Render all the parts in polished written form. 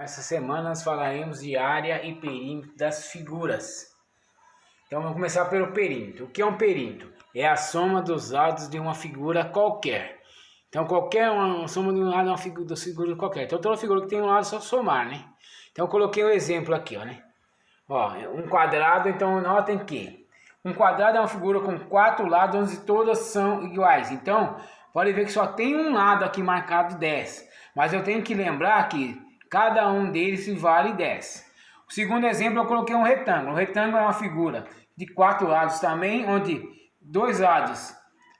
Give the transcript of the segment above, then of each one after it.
Essa semana nós falaremos de área e perímetro das figuras. Então vamos começar pelo perímetro. O que é um perímetro? É a soma dos lados de uma figura qualquer. Então qualquer uma soma de um lado é uma figura, das figuras qualquer. Então toda figura que tem um lado é só somar, né? Então eu coloquei um exemplo aqui, ó, né? Ó, um quadrado, então notem que um quadrado é uma figura com 4 lados onde todas são iguais. Então pode ver que só tem um lado aqui marcado 10. Mas eu tenho que lembrar que cada um deles vale 10. O segundo exemplo eu coloquei um retângulo. O retângulo é uma figura de 4 lados também, onde 2 lados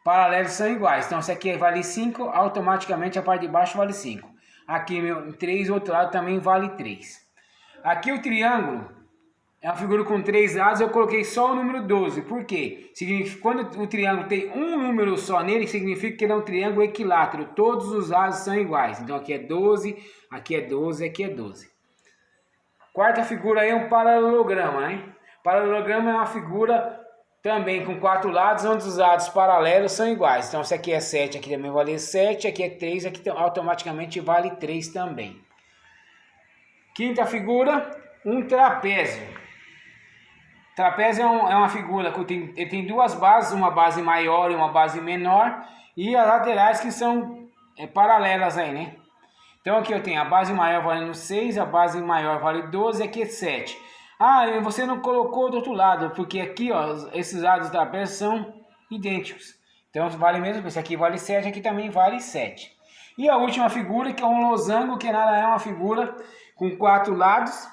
paralelos são iguais. Então se aqui vale 5, automaticamente a parte de baixo vale 5. Aqui 3, o outro lado também vale 3. Aqui o triângulo é uma figura com 3 lados, eu coloquei só o número 12. Por quê? Significa que quando o triângulo tem um número só nele, significa que ele é um triângulo equilátero. Todos os lados são iguais. Então aqui é 12, aqui é 12, aqui é 12. Quarta figura aí é um paralelograma, né? Paralelograma é uma figura também com 4 lados, onde os lados paralelos são iguais. Então se aqui é 7, aqui também vale 7, aqui é 3, aqui automaticamente vale 3 também. Quinta figura, um trapézio. Trapézio é uma figura que ele tem duas bases, uma base maior e uma base menor, e as laterais que são paralelas aí, né? Então aqui eu tenho a base maior valendo 6, a base maior vale 12, aqui é 7. Ah, você não colocou do outro lado, porque aqui, ó, esses lados do trapézio são idênticos. Então vale mesmo, esse aqui vale 7, aqui também vale 7. E a última figura, que é um losango, que nada é uma figura com 4 lados,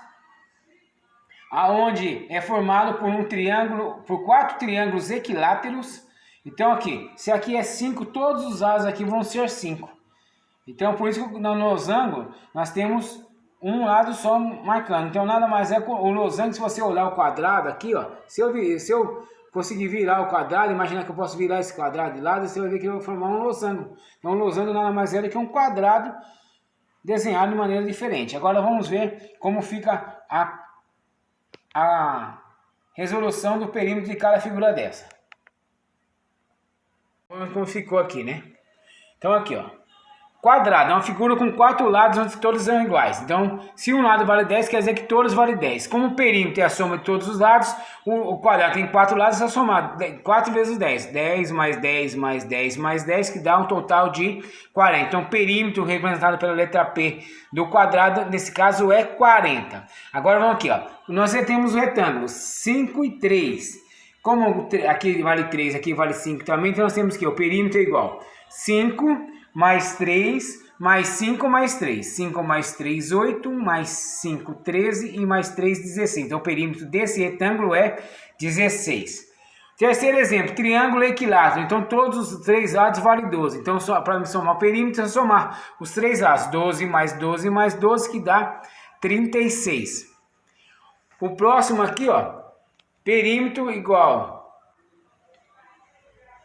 aonde é formado por um triângulo, por 4 triângulos equiláteros. Então aqui, se aqui é 5, todos os lados aqui vão ser 5. Então por isso que no losango nós temos um lado só marcando. Então nada mais é o losango. Se você olhar o quadrado aqui, ó, se eu conseguir virar o quadrado, imagina que eu posso virar esse quadrado de lado, você vai ver que eu vou formar um losango. Então um losango nada mais é do que um quadrado desenhado de maneira diferente. Agora vamos ver como fica a resolução do perímetro de cada figura dessa. Como ficou aqui, né? Então aqui, ó. Quadrado é uma figura com 4 lados onde todos são iguais. Então, se um lado vale 10, quer dizer que todos valem 10. Como o perímetro é a soma de todos os lados, o quadrado tem 4 lados, é somado 4 vezes 10. 10 mais 10 mais 10 mais 10, que dá um total de 40. Então, perímetro representado pela letra P do quadrado, nesse caso, é 40. Agora vamos aqui, ó. Nós temos o retângulo 5 e 3. Como aqui vale 3, aqui vale 5 também, então nós temos que o perímetro é igual 5 mais 3, mais 5 mais 3. 5 mais 3, 8, mais 5, 13 e mais 3, 16. Então o perímetro desse retângulo é 16. Terceiro exemplo, triângulo equilátero. Então todos os 3 lados valem 12. Então para somar o perímetro, é somar os 3 lados. 12 mais 12 mais 12, que dá 36. O próximo aqui, ó, perímetro igual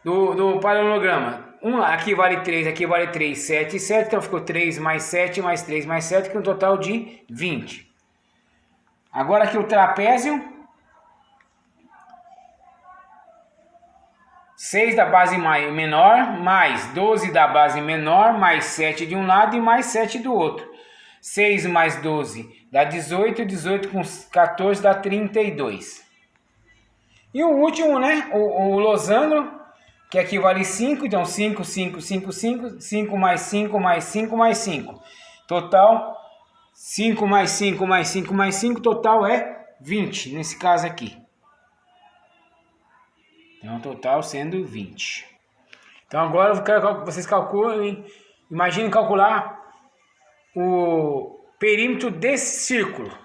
do paralelograma. Aqui vale 3, aqui vale 3, 7 e 7, então ficou 3 mais 7 mais 3 mais 7, que é um total de 20. Agora aqui o trapézio, 6 da base menor, mais 12 da base menor, mais 7 de um lado e mais 7 do outro. 6 mais 12 dá 18, 18 com 14 dá 32. E o último, né, o losango, que aqui vale 5, então 5, 5, 5, 5, 5 mais 5 mais 5 mais 5. Total, 5 mais 5 mais 5 mais 5, total é 20, nesse caso aqui. Então, total sendo 20. Então, agora eu quero que vocês calculem, imaginem calcular o perímetro desse círculo.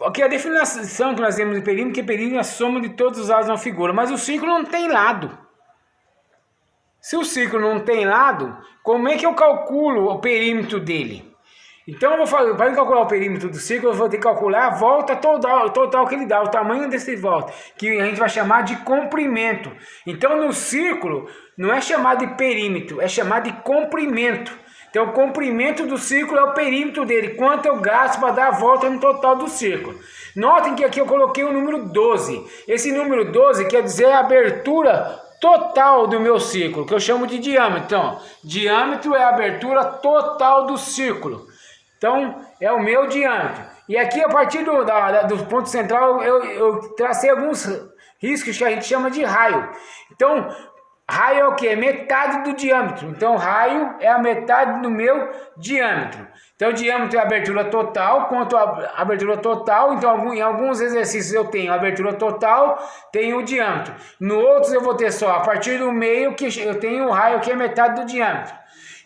Aqui a definição que nós temos de perímetro, que perímetro é a soma de todos os lados de uma figura, mas o círculo não tem lado. Se o círculo não tem lado, como é que eu calculo o perímetro dele? Então, para calcular o perímetro do círculo, eu vou ter que calcular a volta total que ele dá, o tamanho desse volta, que a gente vai chamar de comprimento. Então, no círculo, não é chamado de perímetro, é chamado de comprimento. Então, o comprimento do círculo é o perímetro dele, quanto eu gasto para dar a volta no total do círculo. Notem que aqui eu coloquei o número 12. Esse número 12 quer dizer a abertura total do meu círculo, que eu chamo de diâmetro. Então, diâmetro é a abertura total do círculo. Então, é o meu diâmetro. E aqui, a partir do ponto central, eu tracei alguns riscos que a gente chama de raio. Então, raio é o que? É metade do diâmetro. Então, raio é a metade do meu diâmetro. Então, o diâmetro é a abertura total. Quanto a abertura total, então, em alguns exercícios eu tenho a abertura total, tenho o diâmetro. No outros eu vou ter só a partir do meio, que eu tenho o raio, que é metade do diâmetro.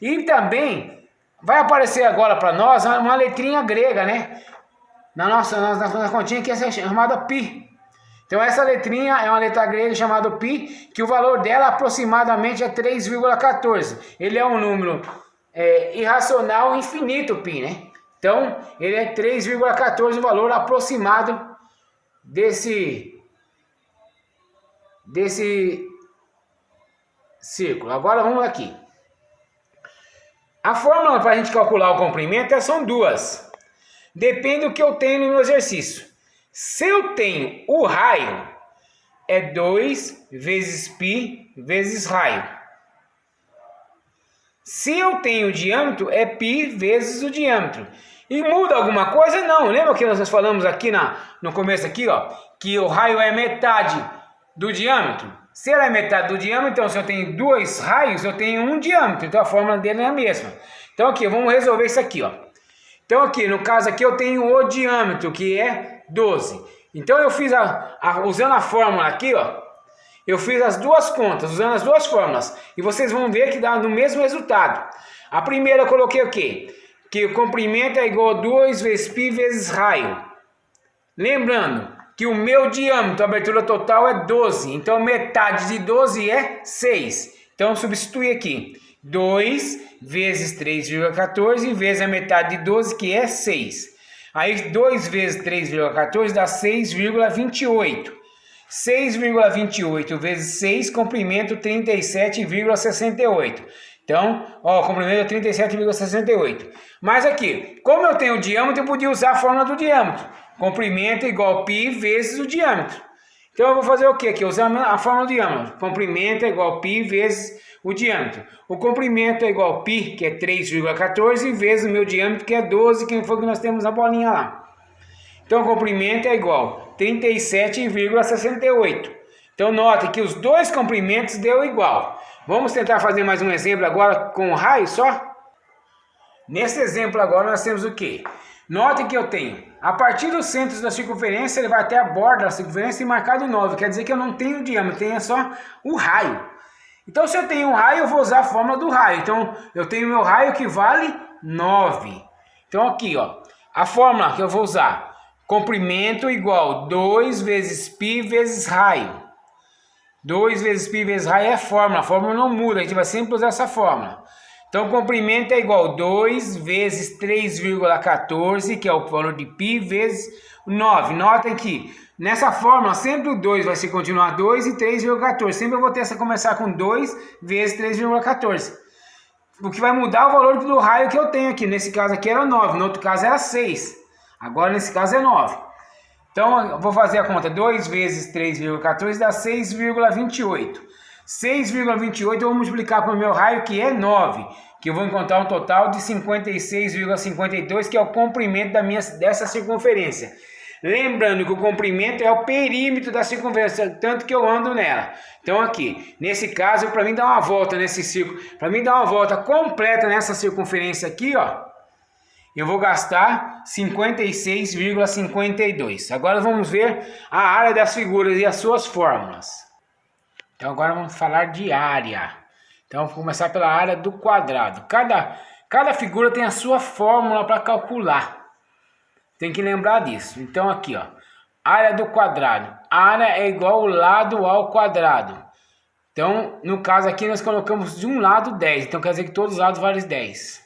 E também vai aparecer agora para nós uma letrinha grega, né? Na nossa continha, que é chamada π. Então essa letrinha é uma letra grega chamada π, que o valor dela aproximadamente é 3,14. Ele é um número irracional infinito, π, né? Então ele é 3,14 o valor aproximado desse círculo. Agora vamos aqui. A fórmula para a gente calcular o comprimento são duas. Depende do que eu tenho no meu exercício. Se eu tenho o raio, é 2 vezes π vezes raio. Se eu tenho o diâmetro, é π vezes o diâmetro. E muda alguma coisa? Não. Lembra que nós falamos aqui no começo aqui, ó, que o raio é metade do diâmetro? Se ela é metade do diâmetro, então se eu tenho dois raios, eu tenho um diâmetro. Então a fórmula dele é a mesma. Então aqui, vamos resolver isso aqui, ó. Então aqui, no caso aqui, eu tenho o diâmetro, que é 12. Então eu fiz, usando a fórmula aqui, ó, eu fiz as duas contas, usando as duas fórmulas. E vocês vão ver que dá no mesmo resultado. A primeira eu coloquei o quê? Que o comprimento é igual a 2 vezes π vezes raio. Lembrando que o meu diâmetro, a abertura total é 12. Então metade de 12 é 6. Então substitui aqui. 2 vezes 3,14 vezes a metade de 12, que é 6. Aí 2 vezes 3,14 dá 6,28. 6,28 vezes 6, comprimento 37,68. Então, ó, o comprimento é 37,68. Mas aqui, como eu tenho o diâmetro, eu podia usar a fórmula do diâmetro. Comprimento igual a π vezes o diâmetro. Então eu vou fazer o quê? Aqui, usar a fórmula do diâmetro. Comprimento é igual a π vezes o diâmetro. O comprimento é igual a π, que é 3,14, vezes o meu diâmetro, que é 12, que foi o que nós temos na bolinha lá. Então o comprimento é igual a 37,68. Então note que os dois comprimentos deu igual. Vamos tentar fazer mais um exemplo agora com o raio só? Nesse exemplo agora nós temos o quê? Note que eu tenho, a partir dos centros da circunferência, ele vai até a borda da circunferência e marcado 9. Quer dizer que eu não tenho o diâmetro, tenho só o raio. Então se eu tenho um raio, eu vou usar a fórmula do raio. Então eu tenho meu raio que vale 9. Então aqui, ó, a fórmula que eu vou usar. Comprimento igual 2 vezes π vezes raio. 2 vezes π vezes raio é a fórmula não muda, a gente vai sempre usar essa fórmula. Então, o comprimento é igual a 2 vezes 3,14, que é o valor de π, vezes 9. Notem que nessa fórmula sempre o 2 vai se continuar 2 e 3,14. Sempre eu vou ter que começar com 2 vezes 3,14. O que vai mudar é o valor do raio que eu tenho aqui. Nesse caso aqui era 9, no outro caso era 6. Agora nesse caso é 9. Então, eu vou fazer a conta. 2 vezes 3,14 dá 6,28. 6,28 eu vou multiplicar pelo meu raio, que é 9. Que eu vou encontrar um total de 56,52, que é o comprimento dessa circunferência. Lembrando que o comprimento é o perímetro da circunferência, tanto que eu ando nela. Então aqui, nesse caso, para mim dar uma volta nesse círculo, para mim dar uma volta completa nessa circunferência aqui, ó, eu vou gastar 56,52. Agora vamos ver a área das figuras e as suas fórmulas. Então agora vamos falar de área. Então vou começar pela área do quadrado. Cada figura tem a sua fórmula para calcular. Tem que lembrar disso. Então aqui, ó, área do quadrado. Área é igual ao lado ao quadrado. Então, no caso aqui nós colocamos de um lado 10. Então quer dizer que todos os lados valem 10.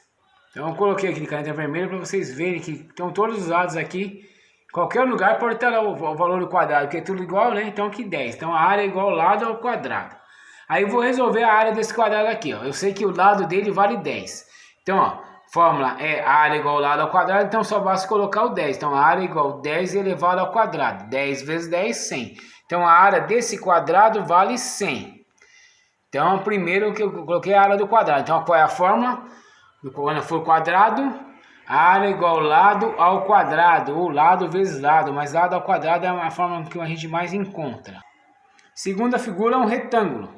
Então eu coloquei aqui de caneta vermelha para vocês verem que estão todos os lados aqui. Qualquer lugar pode ter o valor do quadrado, porque é tudo igual, né? Então aqui 10. Então a área é igual ao lado ao quadrado. Aí eu vou resolver a área desse quadrado aqui, ó. Eu sei que o lado dele vale 10. Então, ó, fórmula é a área igual ao lado ao quadrado, então só basta colocar o 10. Então a área é igual a 10 elevado ao quadrado. 10 vezes 10, 100. Então a área desse quadrado vale 100. Então primeiro que eu coloquei a área do quadrado. Então qual é a fórmula? Quando for quadrado, A área é igual lado ao quadrado, ou lado vezes lado, mas lado ao quadrado é a forma que a gente mais encontra. Segunda figura é um retângulo.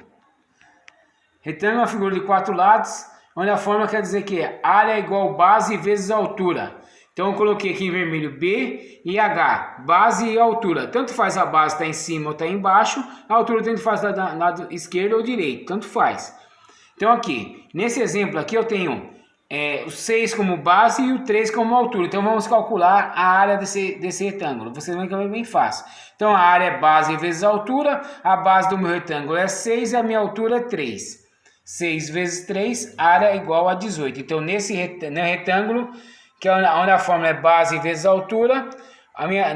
Retângulo é uma figura de 4 lados, onde a forma quer dizer que área é igual base vezes altura. Então eu coloquei aqui em vermelho B e H, base e altura. Tanto faz a base estar em cima ou estar embaixo, a altura tanto faz do lado esquerdo ou direito, tanto faz. Então aqui, nesse exemplo aqui eu tenho o 6 como base e o 3 como altura. Então vamos calcular a área desse retângulo. Vocês vão ver que é bem fácil. Então a área é base vezes altura, a base do meu retângulo é 6 e a minha altura é 3. 6 vezes 3, área é igual a 18. Então nesse retângulo, que é onde a fórmula é base vezes altura,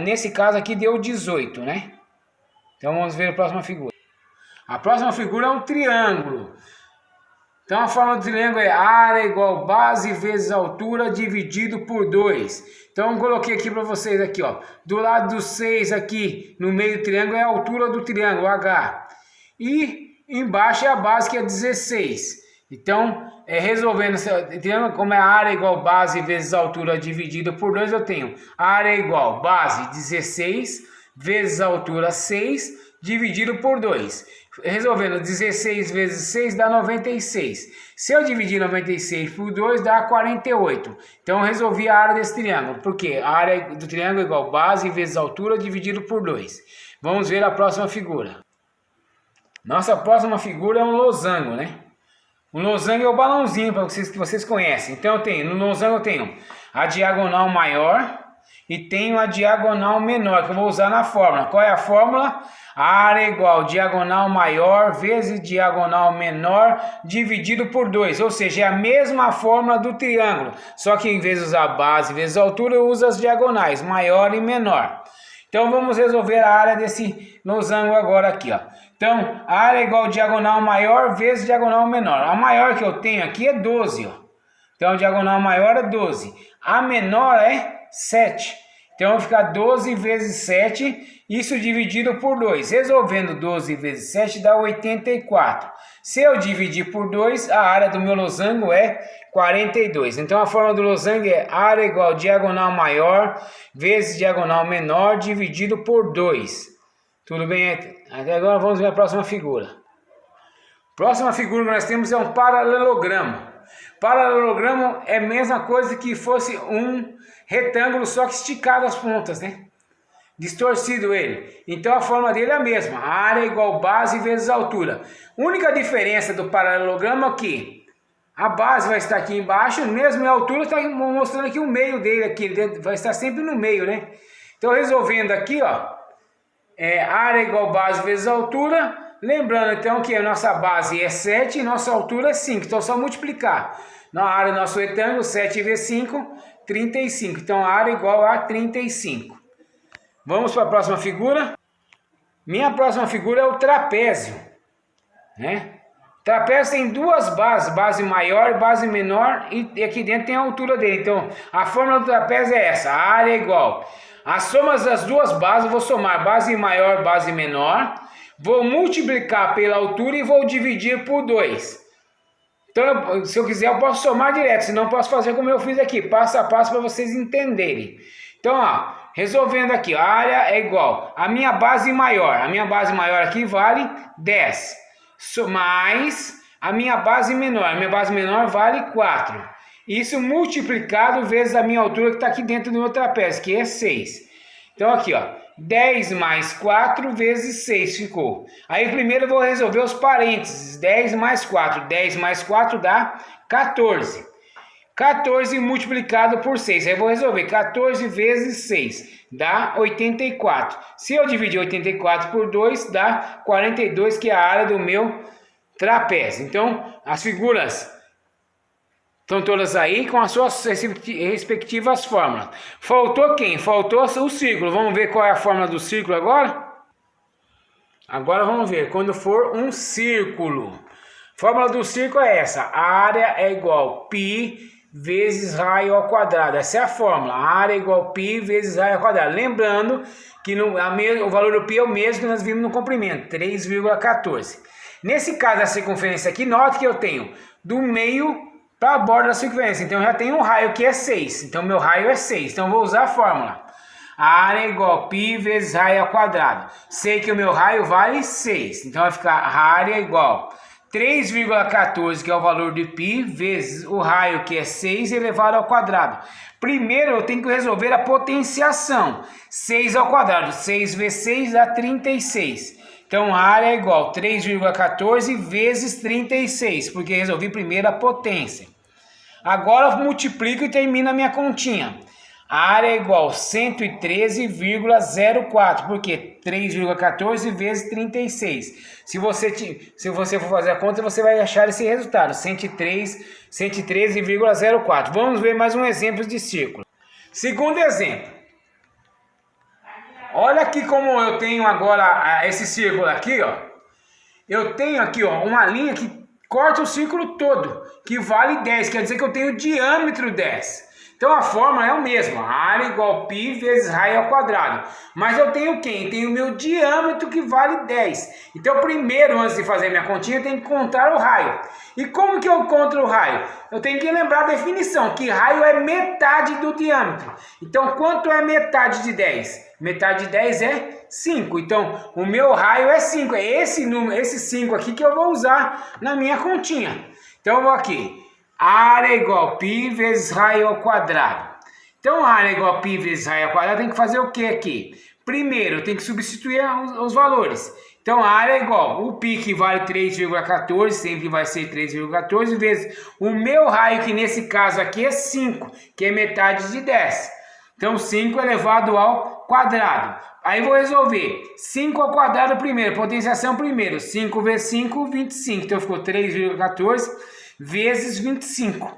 nesse caso aqui deu 18, né? Então vamos ver a próxima figura. A próxima figura é um triângulo. Então a fórmula do triângulo é área igual base vezes altura dividido por 2. Então eu coloquei aqui para vocês aqui, ó. Do lado do 6 aqui, no meio do triângulo, é a altura do triângulo, H. E embaixo é a base, que é 16. Então, resolvendo esse triângulo, como é a área igual base vezes altura dividido por 2, eu tenho área igual base 16 vezes altura 6 dividido por 2. Resolvendo 16 vezes 6 dá 96. Se eu dividir 96 por 2 dá 48. Então eu resolvi a área desse triângulo. Por quê? A área do triângulo é igual base vezes altura dividido por 2. Vamos ver a próxima figura. Nossa próxima figura é um losango, né? Um losango é o balãozinho que vocês conhecem. Então no losango eu tenho a diagonal maior e tenho a diagonal menor, que eu vou usar na fórmula. Qual é a fórmula? A área é igual diagonal maior vezes diagonal menor dividido por 2. Ou seja, é a mesma fórmula do triângulo. Só que em vez de usar base vezes altura, eu uso as diagonais, maior e menor. Então vamos resolver a área desse losango agora aqui, ó. Então, a área é igual diagonal maior vezes diagonal menor. A maior que eu tenho aqui é 12, ó. Então, a diagonal maior é 12. A menor é 7. Então, vai ficar 12 vezes 7, isso dividido por 2. Resolvendo 12 vezes 7 dá 84. Se eu dividir por 2, a área do meu losango é 42. Então, a fórmula do losango é área igual diagonal maior vezes diagonal menor dividido por 2. Tudo bem? Até agora vamos ver a próxima figura. Próxima figura que nós temos é um paralelogramo. Paralelogramo é a mesma coisa que fosse um retângulo, só que esticado as pontas, né? Distorcido ele. Então a forma dele é a mesma. A área é igual base vezes altura. Única diferença do paralelogramo é que a base vai estar aqui embaixo, mesmo a altura está mostrando aqui o meio dele aqui. Ele vai estar sempre no meio, né? Então resolvendo aqui, ó. Área igual base vezes altura. Lembrando então que a nossa base é 7 e nossa altura é 5. Então é só multiplicar. Na área do nosso retângulo, 7 vezes 5, 35. Então a área é igual a 35. Vamos para a próxima figura. Minha próxima figura é o trapézio, né? Trapézio tem duas bases, base maior e base menor, e aqui dentro tem a altura dele. Então a fórmula do trapézio é essa: a área é igual as somas das duas bases. Vou somar base maior, base menor, vou multiplicar pela altura e vou dividir por 2. Então, se eu quiser, eu posso somar direto, senão posso fazer como eu fiz aqui, passo a passo para vocês entenderem. Então, ó, resolvendo aqui, a área é igual a minha base maior. A minha base maior aqui vale 10, mais a minha base menor. A minha base menor vale 4. Isso multiplicado vezes a minha altura que está aqui dentro do meu trapézio, que é 6. Então, aqui, ó, 10 mais 4 vezes 6 ficou. Aí primeiro eu vou resolver os parênteses. 10 mais 4. 10 mais 4 dá 14. 14 multiplicado por 6. Aí eu vou resolver 14 vezes 6. Dá 84. Se eu dividir 84 por 2, dá 42, que é a área do meu trapézio. Então, as figuras estão todas aí com as suas respectivas fórmulas. Faltou quem? Faltou o círculo. Vamos ver qual é a fórmula do círculo agora? Agora vamos ver. Quando for um círculo. Fórmula do círculo é essa. A área é igual π vezes raio ao quadrado. Essa é a fórmula. A área é igual π vezes raio ao quadrado. Lembrando que o valor do π é o mesmo que nós vimos no comprimento. 3,14. Nesse caso da circunferência aqui, note que eu tenho do meio para a borda da circunferência. Então eu já tenho um raio que é 6. Então meu raio é 6. Então eu vou usar a fórmula. A área é igual a π vezes raio ao quadrado. Sei que o meu raio vale 6. Então vai ficar a área igual 3,14, que é o valor de π, vezes o raio, que é 6, elevado ao quadrado. Primeiro eu tenho que resolver a potenciação. 6 ao quadrado. 6 vezes 6 dá 36. Então a área é igual a 3,14 vezes 36, porque resolvi primeiro a potência. Agora eu multiplico e termino a minha continha. A área é igual a 113,04, porque 3,14 vezes 36. Se você for fazer a conta, você vai achar esse resultado, 113,04. Vamos ver mais um exemplo de círculo. Segundo exemplo. Olha aqui como eu tenho agora esse círculo aqui, ó. Eu tenho aqui, ó, uma linha que corta o círculo todo, que vale 10, quer dizer que eu tenho diâmetro 10. Então a fórmula é a mesma, a área igual a π vezes raio ao quadrado. Mas eu tenho quem? Tenho o meu diâmetro que vale 10. Então primeiro, antes de fazer minha continha, eu tenho que contar o raio. E como que eu conto o raio? Eu tenho que lembrar a definição, que raio é metade do diâmetro. Então quanto é metade de 10? Metade de 10 é 5. Então o meu raio é 5. É esse número, esse 5 aqui que eu vou usar na minha continha. Então eu vou aqui. A área é igual a π vezes raio ao quadrado. Então a área é igual a π vezes raio ao quadrado, tem que fazer o que aqui? Primeiro, eu tenho que substituir os valores. Então a área é igual, o π que vale 3,14, sempre vai ser 3,14, vezes o meu raio, que nesse caso aqui é 5, que é metade de 10. Então 5 elevado ao quadrado. Aí vou resolver 5 ao quadrado primeiro, potenciação primeiro. 5 vezes 5, 25. Então ficou 3,14 vezes 25.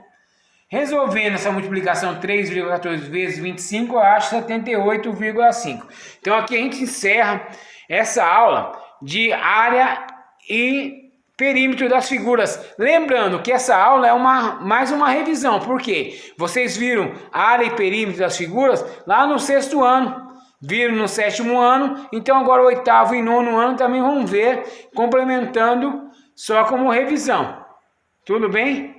Resolvendo essa multiplicação 3,14 vezes 25, eu acho 78,5. Então aqui a gente encerra essa aula de área e perímetro das figuras. Lembrando que essa aula é mais uma revisão, porque vocês viram área e perímetro das figuras lá no 6º ano, viram no 7º ano, então agora o 8º e 9º ano também vão ver, complementando só como revisão. Tudo bem?